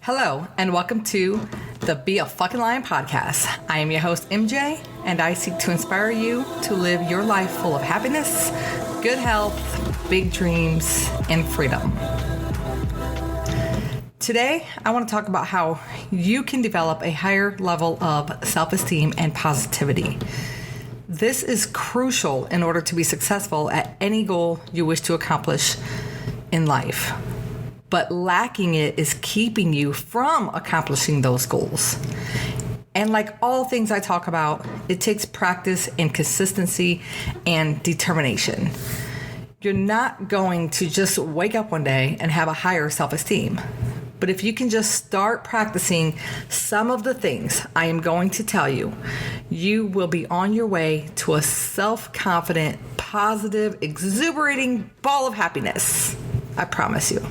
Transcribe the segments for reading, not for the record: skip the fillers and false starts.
Hello, and welcome to the Be a Fucking Lion podcast. I am your host, MJ, and I seek to inspire you to live your life full of happiness, good health, big dreams, and freedom. Today, I want to talk about how you can develop a higher level of self-esteem and positivity. This is crucial in order to be successful at any goal you wish to accomplish in life. But lacking it is keeping you from accomplishing those goals. And like all things I talk about, it takes practice and consistency and determination. You're not going to just wake up one day and have a higher self-esteem. But if you can just start practicing some of the things I am going to tell you, you will be on your way to a self-confident, positive, exuberating ball of happiness. I promise you.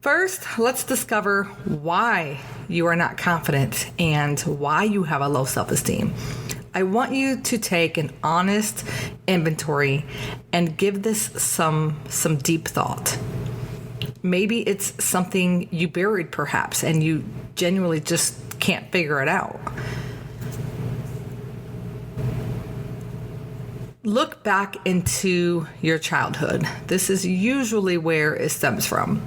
First, let's discover why you are not confident and why you have a low self-esteem. I want you to take an honest inventory and give this some deep thought. Maybe it's something you buried perhaps and you genuinely just can't figure it out. Look back into your childhood. This is usually where it stems from.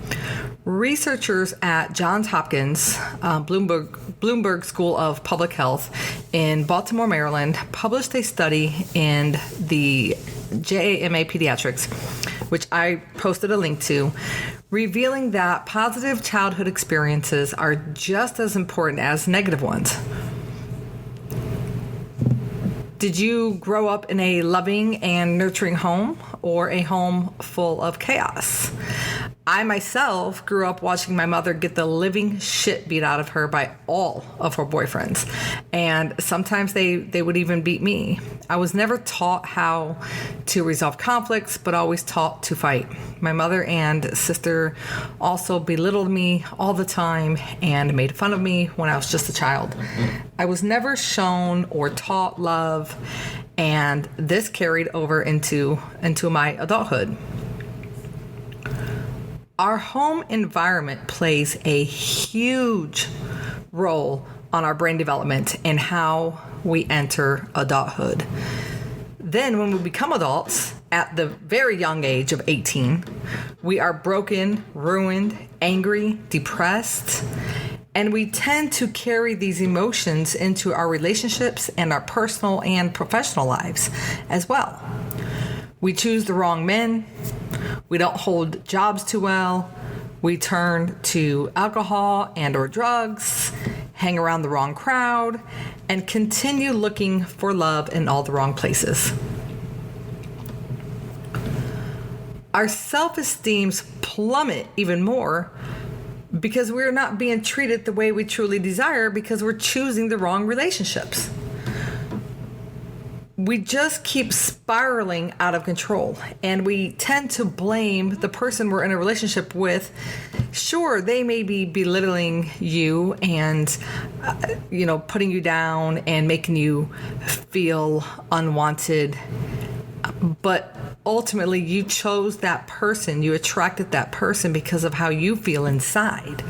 Researchers at Johns Hopkins Bloomberg School of Public Health in Baltimore, Maryland, published a study in the JAMA Pediatrics, which I posted a link to, revealing that positive childhood experiences are just as important as negative ones. Did you grow up in a loving and nurturing home or a home full of chaos? I myself grew up watching my mother get the living shit beat out of her by all of her boyfriends. And sometimes they would even beat me. I was never taught how to resolve conflicts, but always taught to fight. My mother and sister also belittled me all the time and made fun of me when I was just a child. I was never shown or taught love, and this carried over into my adulthood. Our home environment plays a huge role on our brain development and how we enter adulthood. Then when we become adults at the very young age of 18, we are broken, ruined, angry, depressed, and we tend to carry these emotions into our relationships and our personal and professional lives as well. We choose the wrong men. We don't hold jobs too well. We turn to alcohol and or drugs, hang around the wrong crowd, and continue looking for love in all the wrong places. Our self-esteems plummet even more because we're not being treated the way we truly desire because we're choosing the wrong relationships. We just keep spiraling out of control, and we tend to blame the person we're in a relationship with. Sure, they may be belittling you and, putting you down and making you feel unwanted. But ultimately, you chose that person. You attracted that person because of how you feel inside.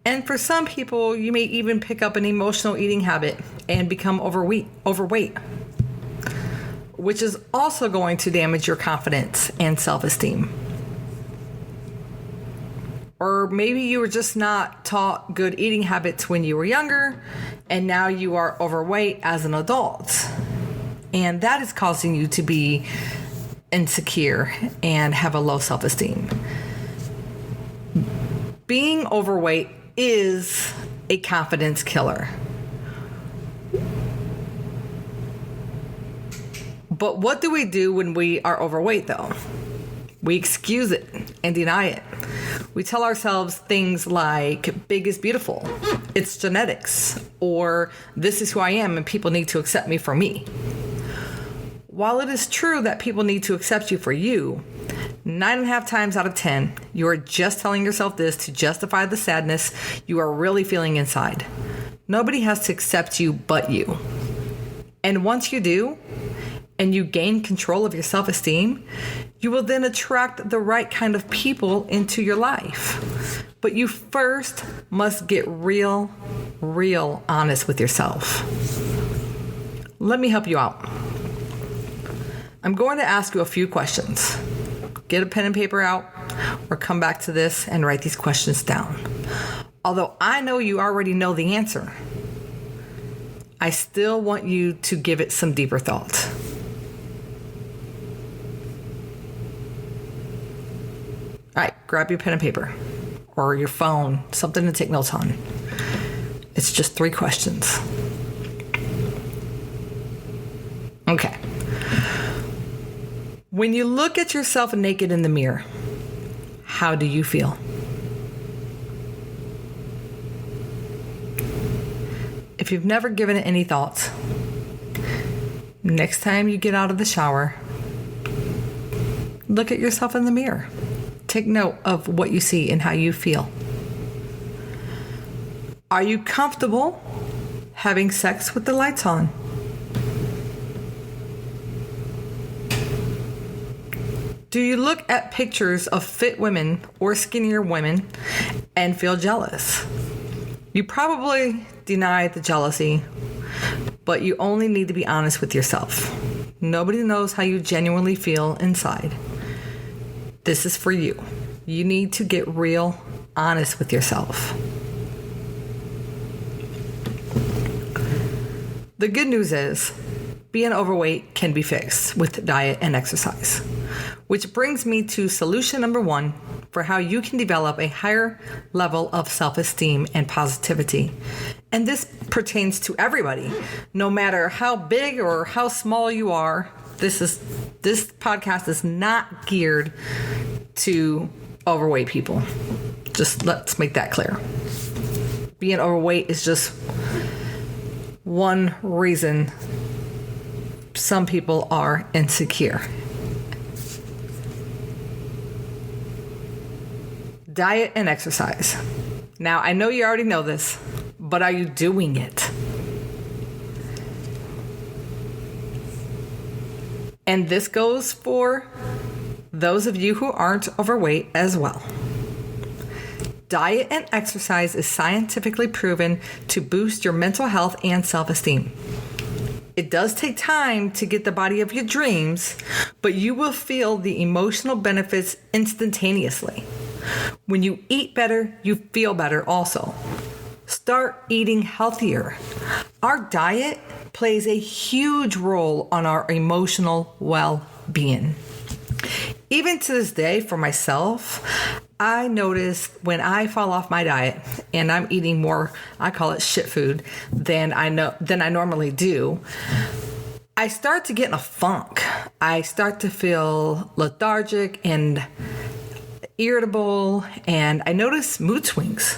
And for some people, you may even pick up an emotional eating habit and become overweight, which is also going to damage your confidence and self-esteem. Or maybe you were just not taught good eating habits when you were younger, and now you are overweight as an adult. And that is causing you to be insecure and have a low self-esteem. Being overweight is a confidence killer. But what do we do when we are overweight, though? We excuse it and deny it. We tell ourselves things like, big is beautiful, it's genetics, or this is who I am and people need to accept me for me. While it is true that people need to accept you for you, 9.5 times out of 10, you are just telling yourself this to justify the sadness you are really feeling inside. Nobody has to accept you but you. And once you do, and you gain control of your self-esteem, you will then attract the right kind of people into your life. But you first must get real honest with yourself. Let me help you out. I'm going to ask you a few questions. Get a pen and paper out or come back to this and write these questions down. Although I know you already know the answer, I still want you to give it some deeper thought. All right, grab your pen and paper or your phone, something to take notes on. It's just 3 questions. Okay. When you look at yourself naked in the mirror, how do you feel? If you've never given it any thoughts, next time you get out of the shower, look at yourself in the mirror. Take note of what you see and how you feel. Are you comfortable having sex with the lights on? Do you look at pictures of fit women or skinnier women and feel jealous? You probably deny the jealousy, but you only need to be honest with yourself. Nobody knows how you genuinely feel inside. This is for you. You need to get real honest with yourself. The good news is, being overweight can be fixed with diet and exercise. Which brings me to solution number 1 for how you can develop a higher level of self-esteem and positivity. And this pertains to everybody, no matter how big or how small you are. This podcast is not geared to overweight people. Just let's make that clear. Being overweight is just one reason some people are insecure. Diet and exercise. Now, I know you already know this, but are you doing it? And this goes for those of you who aren't overweight as well. Diet and exercise is scientifically proven to boost your mental health and self-esteem. It does take time to get the body of your dreams, but you will feel the emotional benefits instantaneously. When you eat better, you feel better also. Start eating healthier. Our diet plays a huge role on our emotional well-being. Even to this day, for myself, I notice when I fall off my diet and I'm eating more, I call it shit food, than I normally do, I start to get in a funk. I start to feel lethargic and irritable, and I notice mood swings.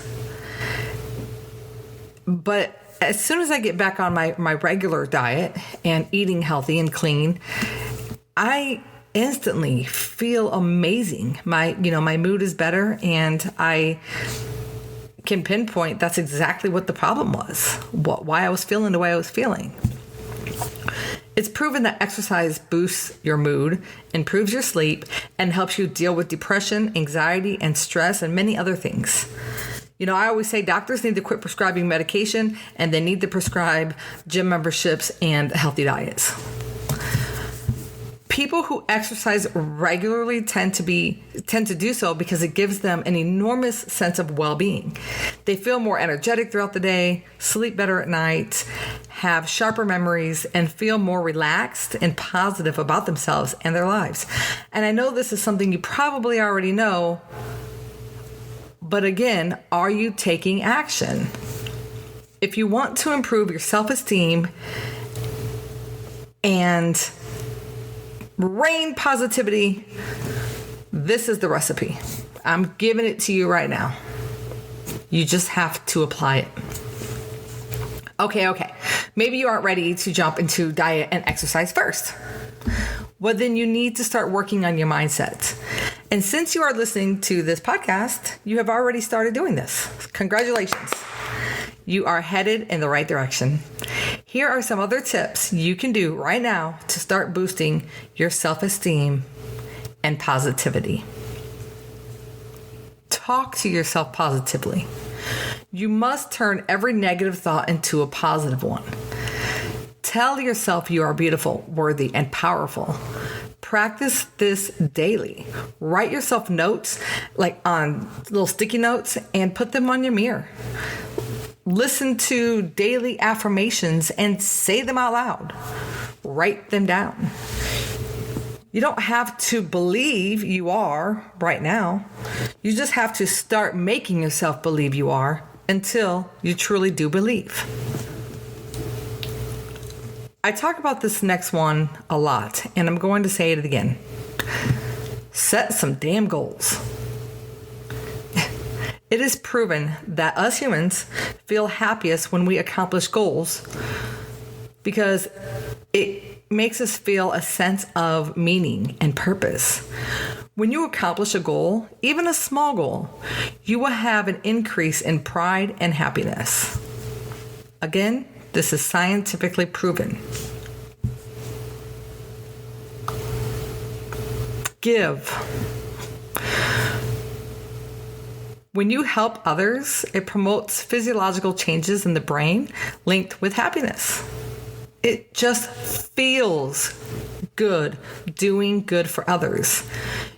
But as soon as I get back on my regular diet and eating healthy and clean, I instantly feel amazing. My mood is better, and I can pinpoint that's exactly what the problem was, why I was feeling the way I was feeling. It's proven that exercise boosts your mood, improves your sleep, and helps you deal with depression, anxiety, and stress, and many other things. I always say doctors need to quit prescribing medication, and they need to prescribe gym memberships and healthy diets. People who exercise regularly tend to do so because it gives them an enormous sense of well-being. They feel more energetic throughout the day, sleep better at night, have sharper memories, and feel more relaxed and positive about themselves and their lives. And I know this is something you probably already know, but again, are you taking action? If you want to improve your self-esteem and rain positivity, this is the recipe. I'm giving it to you right now. You just have to apply it. Okay. Maybe you aren't ready to jump into diet and exercise first. Well, then you need to start working on your mindset. And since you are listening to this podcast, you have already started doing this. Congratulations. You are headed in the right direction. Here are some other tips you can do right now to start boosting your self-esteem and positivity. Talk to yourself positively. You must turn every negative thought into a positive one. Tell yourself you are beautiful, worthy, and powerful. Practice this daily. Write yourself notes, like on little sticky notes, and put them on your mirror. Listen to daily affirmations and say them out loud. Write them down. You don't have to believe you are right now. You just have to start making yourself believe you are until you truly do believe. I talk about this next one a lot, and I'm going to say it again. Set some damn goals. It is proven that us humans feel happiest when we accomplish goals because it makes us feel a sense of meaning and purpose. When you accomplish a goal, even a small goal, you will have an increase in pride and happiness. Again, this is scientifically proven. Give. When you help others, it promotes physiological changes in the brain linked with happiness. It just feels good doing good for others.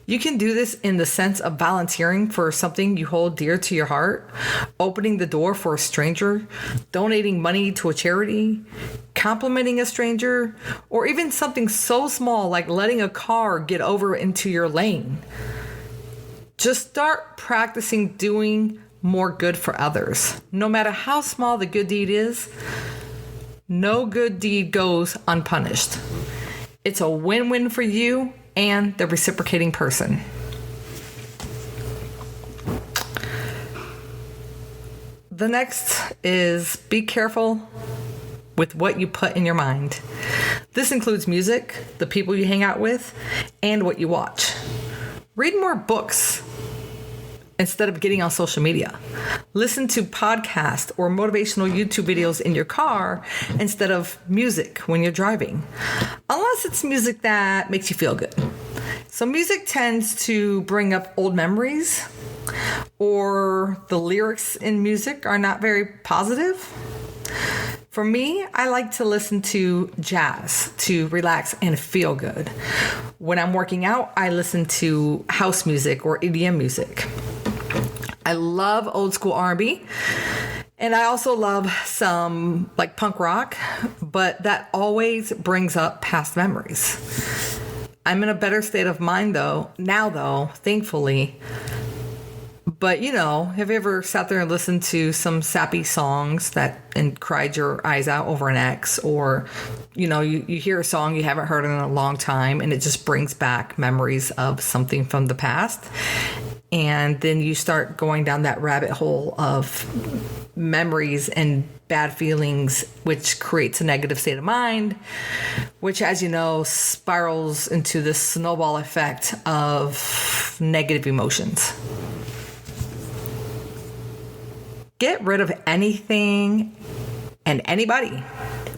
You can do this in the sense of volunteering for something you hold dear to your heart, opening the door for a stranger, donating money to a charity, complimenting a stranger, or even something so small like letting a car get over into your lane. Just start practicing doing more good for others. No matter how small the good deed is, no good deed goes unpunished. It's a win-win for you and the reciprocating person. The next is be careful with what you put in your mind. This includes music, the people you hang out with, and what you watch. Read more books instead of getting on social media. Listen to podcasts or motivational YouTube videos in your car instead of music when you're driving, unless it's music that makes you feel good. So music tends to bring up old memories, or the lyrics in music are not very positive. For me, I like to listen to jazz to relax and feel good. When I'm working out, I listen to house music or EDM music. I love old school R&B, and I also love some like punk rock, but that always brings up past memories. I'm in a better state of mind now, thankfully. But, have you ever sat there and listened to some sappy songs and cried your eyes out over an ex? Or, you hear a song you haven't heard in a long time and it just brings back memories of something from the past. And then you start going down that rabbit hole of memories and bad feelings, which creates a negative state of mind, which, as you know, spirals into this snowball effect of negative emotions. Get rid of anything and anybody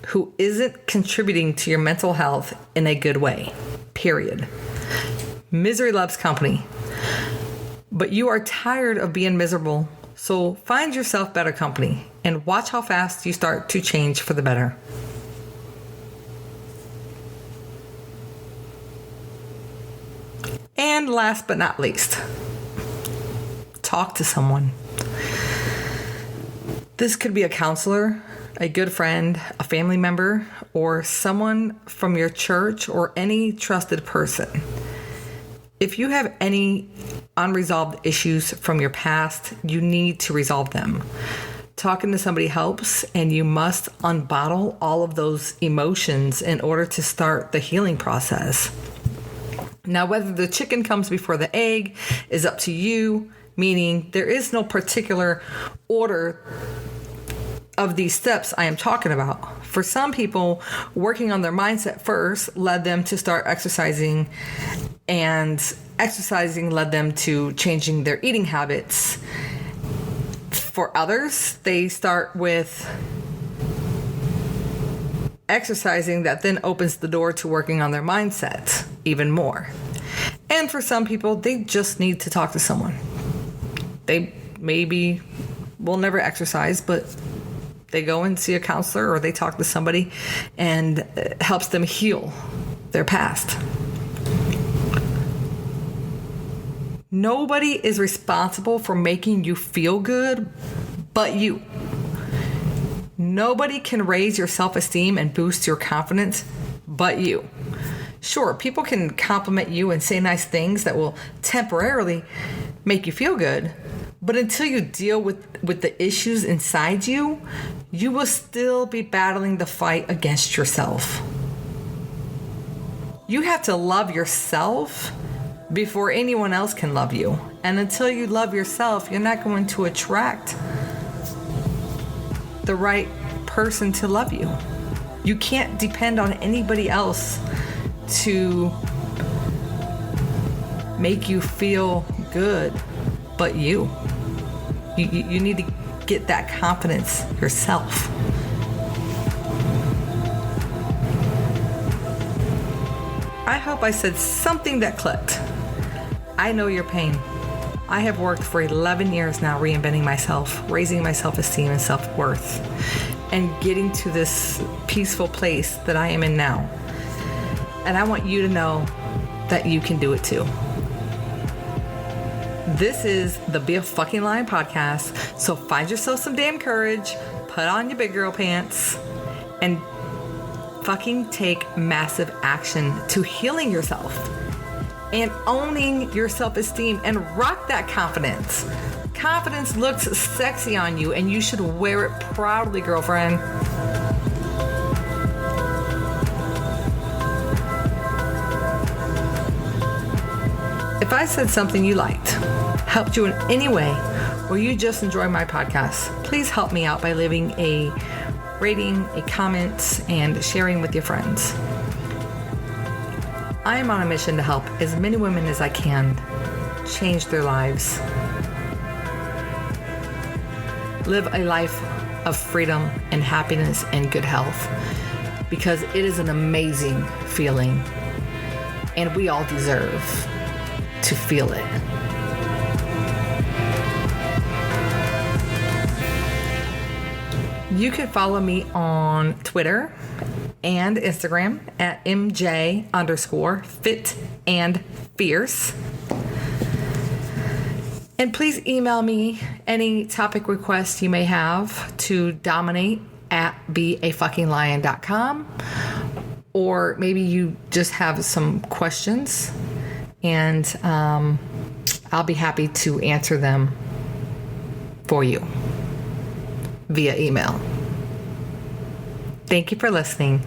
who isn't contributing to your mental health in a good way, period. Misery loves company, but you are tired of being miserable, so find yourself better company and watch how fast you start to change for the better. And last but not least, talk to someone. This could be a counselor, a good friend, a family member, or someone from your church or any trusted person. If you have any unresolved issues from your past, you need to resolve them. Talking to somebody helps, and you must unbottle all of those emotions in order to start the healing process. Now, whether the chicken comes before the egg is up to you, meaning there is no particular order of these steps I am talking about. For some people, working on their mindset first led them to start exercising, and exercising led them to changing their eating habits. For others, they start with exercising that then opens the door to working on their mindset even more. And for some people, they just need to talk to someone. They maybe will never exercise, but they go and see a counselor or they talk to somebody and it helps them heal their past. Nobody is responsible for making you feel good but you. Nobody can raise your self-esteem and boost your confidence but you. Sure, people can compliment you and say nice things that will temporarily make you feel good, but until you deal with the issues inside you, you will still be battling the fight against yourself. You have to love yourself before anyone else can love you. And until you love yourself, you're not going to attract the right person to love you. You can't depend on anybody else to make you feel good but you. You need to get that confidence yourself. I hope I said something that clicked. I know your pain. I have worked for 11 years now reinventing myself, raising my self-esteem and self-worth, and getting to this peaceful place that I am in now. And I want you to know that you can do it too. This is the Be a Fucking Lion podcast, so find yourself some damn courage, put on your big girl pants, and fucking take massive action to healing yourself and owning your self-esteem and rock that confidence. Confidence looks sexy on you and you should wear it proudly, girlfriend. If I said something you liked, helped you in any way, or you just enjoy my podcast, please help me out by leaving a rating, a comment, and sharing with your friends. I am on a mission to help as many women as I can change their lives. Live a life of freedom and happiness and good health, because it is an amazing feeling and we all deserve to feel it. You can follow me on Twitter and Instagram at MJ_fit and fierce. And please email me any topic requests you may have to dominate@beafuckinglion.com. Or maybe you just have some questions and I'll be happy to answer them for you via email. Thank you for listening.